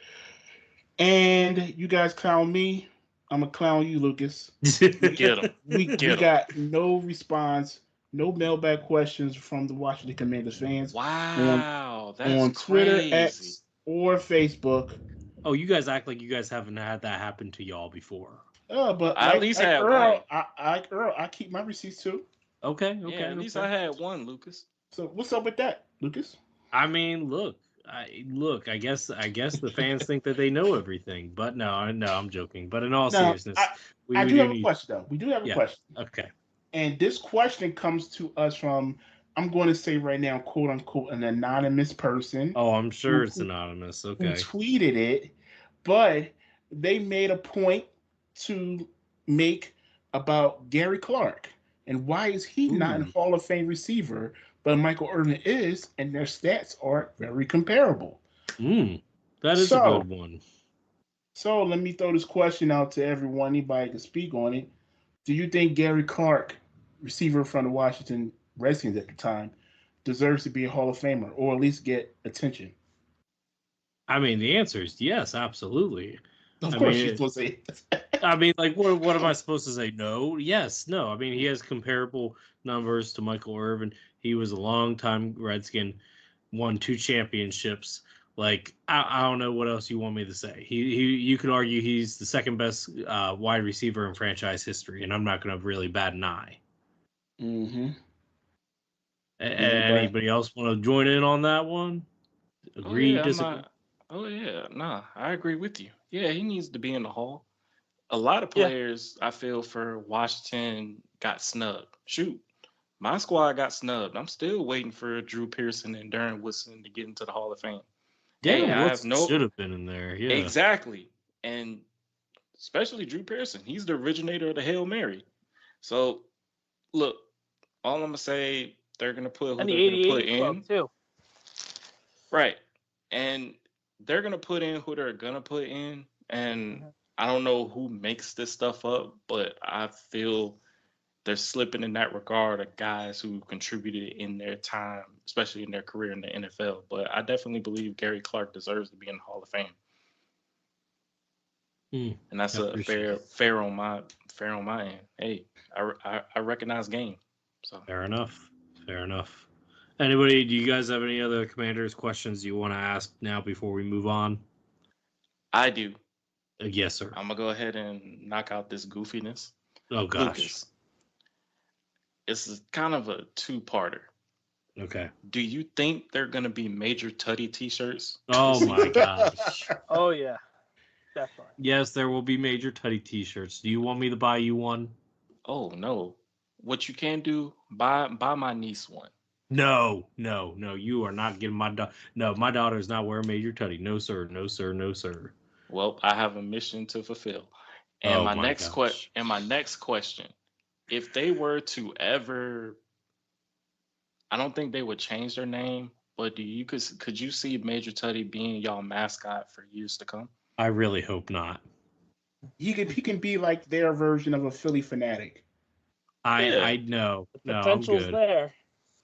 And you guys clown me, I'm going to clown you, Lucas. Get him. We got no response, no mailbag questions from the Washington Commanders fans. Wow, that's on Twitter, crazy. X, or Facebook. Oh, you guys act like you guys haven't had that happen to y'all before. But I at least had one. I keep my receipts too. Okay. Yeah, at least I had one, Lucas. So what's up with that, Lucas? I mean, look. I guess the fans think that they know everything, but no, I'm joking. But in all seriousness, I do have a question though. We do have a question. Okay. And this question comes to us from, I'm going to say right now, quote unquote, an anonymous person. Oh, I'm sure it's anonymous. Okay. Who tweeted it, but they made a point to make about Gary Clark and why is he not a Hall of Fame receiver, but Michael Irvin is, and their stats are very comparable. That is a good one. So let me throw this question out to everyone. Anybody can speak on it. Do you think Gary Clark, receiver from the Washington Redskins at the time, deserves to be a Hall of Famer or at least get attention? I mean, the answer is yes, absolutely. Of course you're supposed to say I mean, like, what am I supposed to say? No? Yes. No. I mean, he has comparable numbers to Michael Irvin. He was a long-time Redskin, won 2 championships. Like, I don't know what else you want me to say. You could argue he's the second best wide receiver in franchise history, and I'm not going to really bat an eye. Mm-hmm. Anybody else want to join in on that one? Agree, disagree? Nah, I agree with you. Yeah, he needs to be in the Hall. A lot of Yeah. players, I feel, for Washington got snubbed. Shoot, my squad got snubbed. I'm still waiting for Drew Pearson and Darren Woodson to get into the Hall of Fame. Darren Woodson should have been in there. Yeah, exactly, and especially Drew Pearson. He's the originator of the Hail Mary. So, look, all I'm gonna say, they're gonna put who And they're the gonna put 88 club in. too. Right. And they're gonna put in who they're gonna put in. And I don't know who makes this stuff up, but I feel they're slipping in that regard of guys who contributed in their time, especially in their career in the NFL. But I definitely believe Gary Clark deserves to be in the Hall of Fame. And that's a fair on my end. Hey, I recognize game. So fair enough. Anybody, do you guys have any other Commanders questions you want to ask now before we move on? I do. Yes, sir. I'm gonna go ahead and knock out this goofiness. Oh gosh. Lucas, this is kind of a two-parter. Okay. Do you think they're gonna be Major Tutty T-shirts? Oh my gosh. Oh yeah, definitely. Yes, there will be Major Tutty T-shirts. Do you want me to buy you one? Oh no. What you can do, buy my niece one. No. You are not getting my daughter. No, my daughter is not wearing Major Tutty. No, sir. Well, I have a mission to fulfill. And my next question, if they were to ever, I don't think they would change their name, but could you see Major Tutty being y'all mascot for years to come? I really hope not. He can be like their version of a Philly fanatic. I know. The potential's there.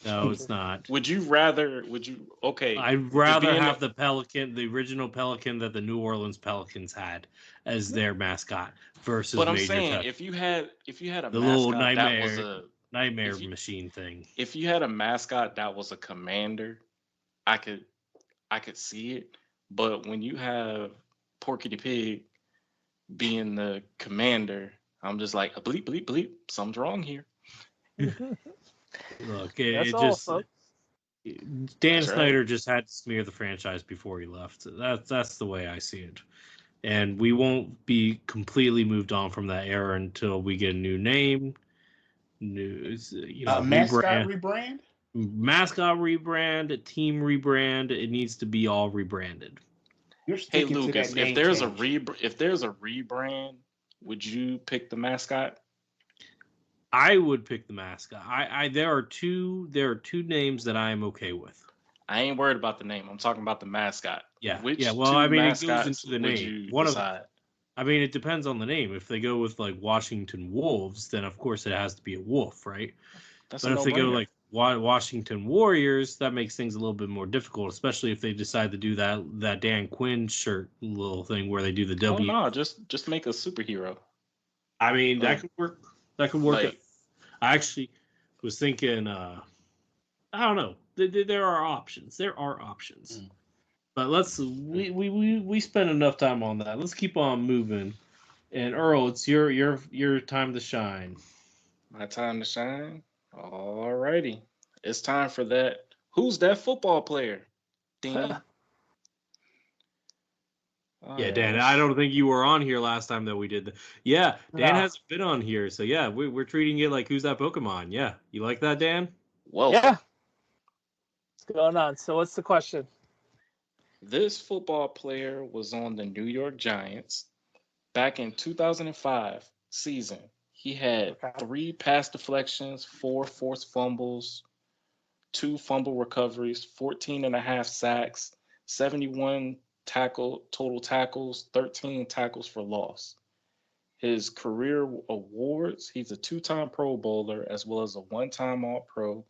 No, it's not. Okay. I'd rather have the original Pelican that the New Orleans Pelicans had as their mascot versus But I'm Major saying Tutty. if you had a the mascot little that was a nightmare machine thing. If you had a mascot that was a commander, I could see it. But when you have Porky the Pig being the commander, I'm just like, bleep, bleep, bleep. Something's wrong here. Look, Dan Snyder just had to smear the franchise before he left. That's the way I see it. And we won't be completely moved on from that era until we get a new name, mascot rebrand, a team rebrand. It needs to be all rebranded. Hey Lucas, if there's a rebrand, would you pick the mascot? I would pick the mascot. There are two names that I am okay with. I ain't worried about the name. I'm talking about the mascot. Yeah. Well, I mean, it goes into the name. I mean, it depends on the name. If they go with like Washington Wolves, then of course it has to be a wolf, right? But if they go like Washington Warriors, that makes things a little bit more difficult, especially if they decide to do that Dan Quinn shirt little thing where they do the W. Oh no, just make a superhero. I mean, that could work. That could work. I actually was thinking, I don't know. There are options. But we spent enough time on that. Let's keep on moving. And Earl, it's your time to shine. My time to shine. Alrighty, it's time for that. Who's that football player? Dean. Yeah, Dan, I don't think you were on here last time that we did that. Yeah, Dan hasn't been on here, so yeah, we're treating it like who's that Pokemon? Yeah, you like that, Dan? Whoa. Yeah. What's going on? So what's the question? This football player was on the New York Giants back in 2005 season. He had 3 pass deflections, 4 forced fumbles, 2 fumble recoveries, 14.5 sacks, 71 total tackles, 13 tackles for loss. His career awards, he's a 2-time Pro Bowler as well as a 1-time All-Pro,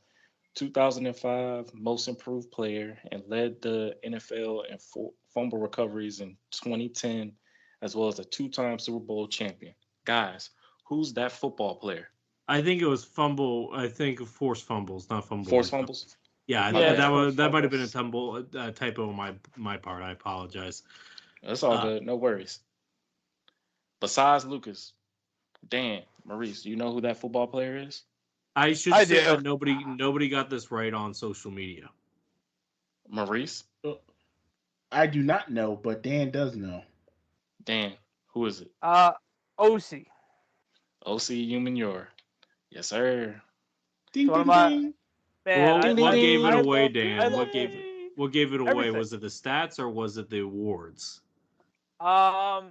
2005 Most Improved Player, and led the NFL in fumble recoveries in 2010, as well as a 2-time Super Bowl champion. Guys, who's that football player? I think it was forced fumbles, not fumbles. Forced fumbles? Yeah, that might have been a typo on my part. I apologize. That's all good. No worries. Besides Lucas, Dan, Maurice, do you know who that football player is? I should I say do. that nobody got this right on social media. Maurice? I do not know, but Dan does know. Dan, who is it? OC. OC Human. Yes, sir. Ding, One of ding, my ding. man. Ding, ding, What gave it ding. away, I Dan? love What gave it away? everything. Was it the stats or was it the awards? I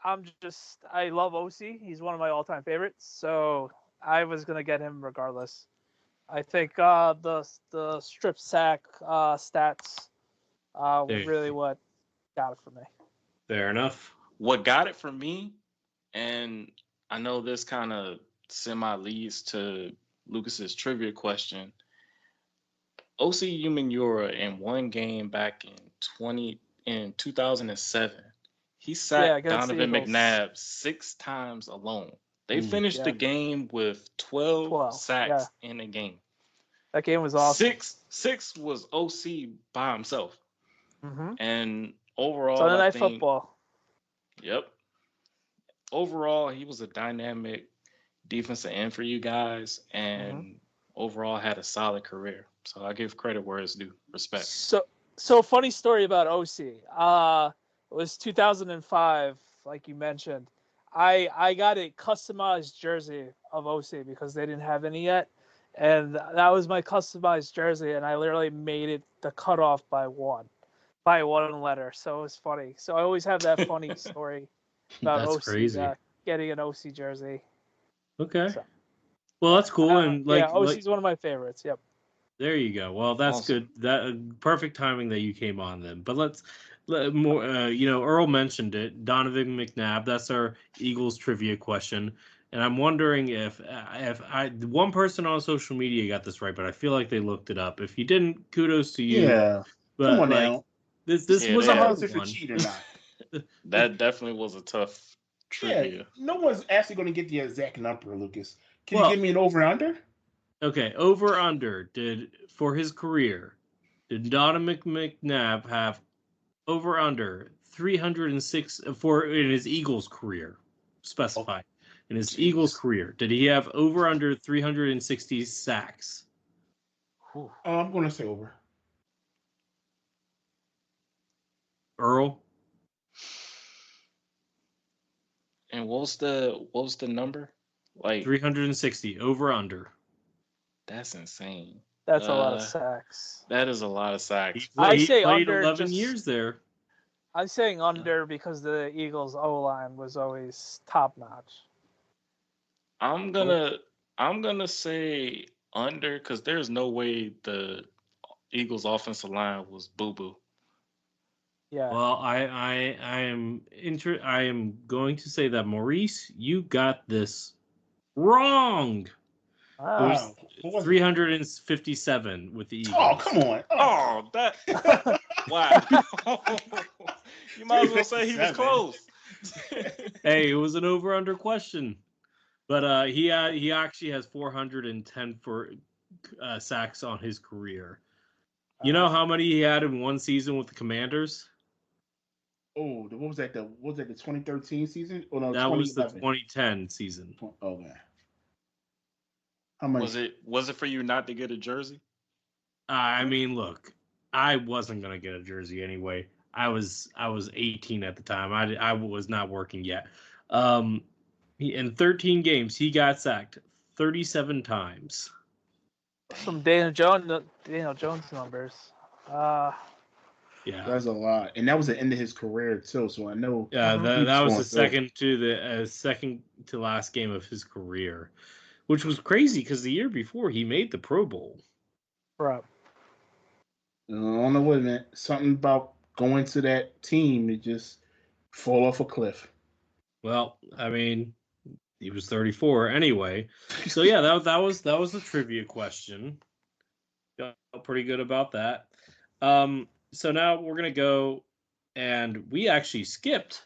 love OC. He's one of my all-time favorites. So I was gonna get him regardless. I think the strip sack stats was really what got it for me. Fair enough. What got it for me, and I know this kind of semi leads to Lucas's trivia question. OC Umenyiora in one game back in 2007, he sacked against the Donovan Eagles. McNabb 6 times alone. They finished the game with 12 sacks in a game. That game was awesome. Six was OC by himself. Mm-hmm. And overall, Sunday Night Football. Yep. Overall, he was a dynamic defensive end for you guys, and overall had a solid career. So I give credit where it's due. Respect. So funny story about OC. It was 2005, like you mentioned. I got a customized jersey of OC because they didn't have any yet, and that was my customized jersey, and I literally made it the cutoff by one letter. So it was funny. So I always have that funny story about That's OC crazy. Getting an OC jersey. Okay. So, well, that's cool. And OC's one of my favorites. Yep. There you go. Well, that's awesome. good. That perfect timing that you came on then. But let's more. Earl mentioned it. Donovan McNabb. That's our Eagles trivia question. And I'm wondering if one person on social media got this right, but I feel like they looked it up. If you didn't, kudos to you. Yeah. But come on now. This was a hard if one. you cheat or not. That definitely was a tough trivia. Yeah, no one's actually going to get the exact number, Lucas. Can you give me an over/under? Okay, over/under. For his career, did Donovan McNabb have over/under 306 in his Eagles career? Specified in his Eagles career, did he have over/under 360 sacks? I'm going to say over. Earl. And what was the number? Like 360 over/under. That's insane. That's a lot of sacks. That is a lot of sacks. He say played under 11 years there. I'm saying under because the Eagles O-line was always top notch. I'm gonna say under because there's no way the Eagles offensive line was boo-boo. Yeah. Well, I am going to say that Maurice, you got this wrong. Wow. 357 with the Eagles. Oh, come on. Oh, that wow. You might as well say he was close. Hey, it was an over/under question. But he actually has 410 for sacks on his career. You know how many he had in one season with the Commanders? Oh, what was that? The 2013 season? Oh no, that was the 2010 season. Oh man. How many? Was it for you not to get a jersey? I mean, look, I wasn't gonna get a jersey anyway. I was 18 at the time. I was not working yet. In 13 games, he got sacked 37 times. Some Daniel Jones numbers. Yeah, that's a lot, and that was the end of his career too. So I know. Yeah, that was the second to last game of his career, which was crazy because the year before he made the Pro Bowl. Right. I don't know what it meant. Something about going to that team to just fall off a cliff. Well, I mean, he was 34 anyway. So yeah, that was the trivia question. Felt pretty good about that. So now we're gonna go, and we actually skipped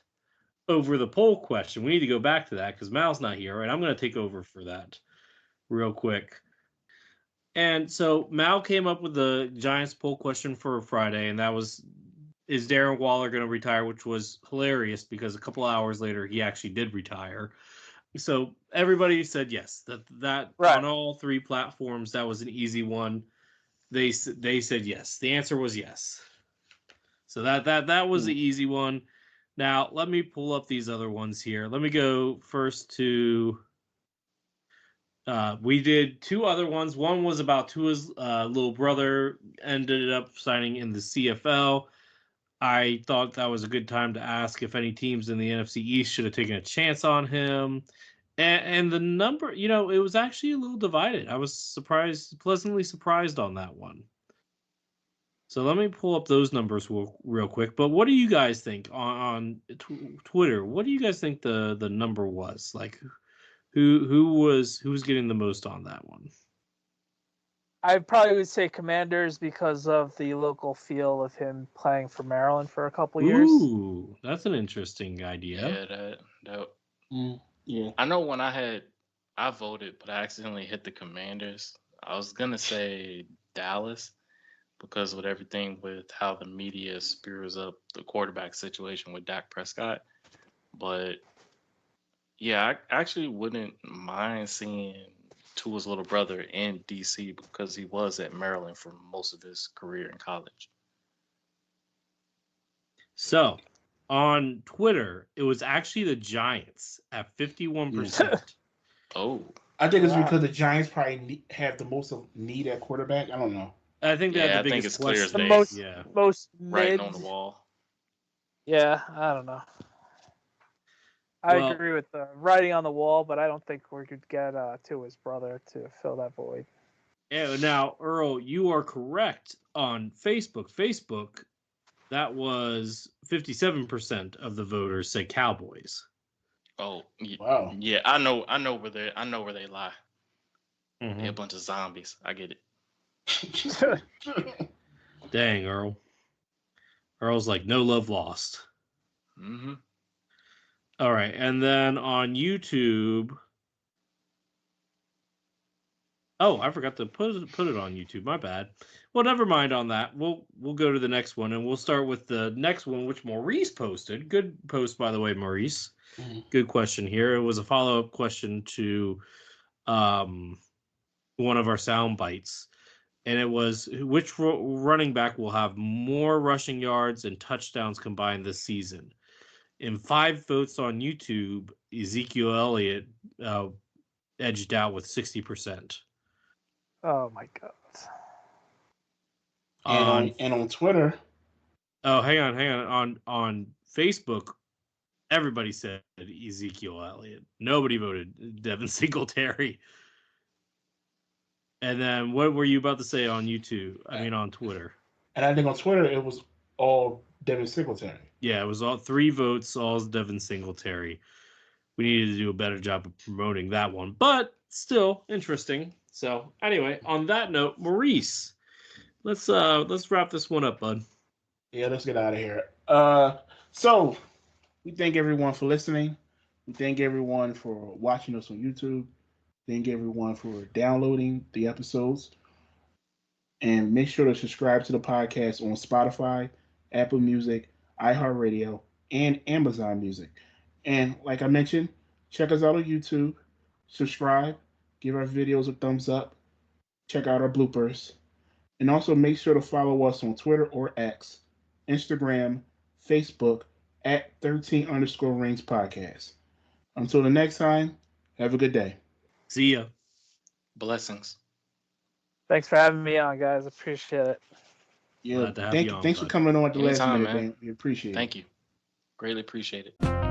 over the poll question. We need to go back to that because Mal's not here, and I'm gonna take over for that real quick. And so Mal came up with the Giants poll question for Friday, and that was, is Darren Waller going to retire, which was hilarious because a couple hours later he actually did retire. So everybody said yes. That Right. on all three platforms, that was an easy one. They said yes. The answer was yes. So that was the easy one. Now let me pull up these other ones here. Let me go first to. We did two other ones. One was about Tua's little brother ended up signing in the CFL. I thought that was a good time to ask if any teams in the NFC East should have taken a chance on him. And the number, it was actually a little divided. I was pleasantly surprised on that one. So let me pull up those numbers real quick. But what do you guys think on Twitter? What do you guys think the number was? Like, who was getting the most on that one? I probably would say Commanders because of the local feel of him playing for Maryland for a couple years. Ooh, that's an interesting idea. Yeah, yeah. I know when I voted, but I accidentally hit the Commanders. I was gonna say Dallas because with everything with how the media spears up the quarterback situation with Dak Prescott, but yeah, I actually wouldn't mind seeing Tua's little brother in DC because he was at Maryland for most of his career in college. So, on Twitter, it was actually the Giants at 51%. Oh, I think it's because the Giants probably have the most of need at quarterback. I don't know. I think they Yeah, have I the think biggest it's clear as question. day. Most writing mid. on the wall. Yeah, I don't know. I agree with the writing on the wall, but I don't think we could get to his brother to fill that void. Yeah, now, Earl, you are correct on Facebook. Facebook, that was 57% of the voters said Cowboys. Oh, wow. Yeah, I know where they lie. Mm-hmm. They're a bunch of zombies. I get it. Dang, Earl. Earl's like, no love lost. Mm-hmm. All right, and then on YouTube. Oh, I forgot to put it on YouTube. My bad. Well, never mind on that. We'll go to the next one, and we'll start with the next one, which Maurice posted. Good post, by the way, Maurice. Mm-hmm. Good question here. It was a follow-up question to one of our sound bites, and it was which running back will have more rushing yards and touchdowns combined this season. In 5 votes on YouTube, Ezekiel Elliott edged out with 60%. Oh my god! And on Twitter. Oh, hang on. On Facebook, everybody said Ezekiel Elliott. Nobody voted Devin Singletary. And then what were you about to say on YouTube? I mean, on Twitter. And I think on Twitter it was all Devin Singletary. Yeah, it was all 3 votes, all Devin Singletary. We needed to do a better job of promoting that one, but still interesting. So anyway, on that note, Maurice, let's wrap this one up, bud. Yeah, let's get out of here. So we thank everyone for listening. We thank everyone for watching us on YouTube. Thank everyone for downloading the episodes. And make sure to subscribe to the podcast on Spotify, Apple Music, iHeartRadio, and Amazon Music. And like I mentioned, check us out on YouTube. Subscribe. Give our videos a thumbs up. Check out our bloopers. And also make sure to follow us on Twitter or X, Instagram, Facebook at 13_rings podcast. Until the next time, have a good day. See ya. Blessings. Thanks for having me on, guys. Appreciate it. Yeah, thanks for coming on at the last minute, man. We appreciate it. Thank you. Greatly appreciate it.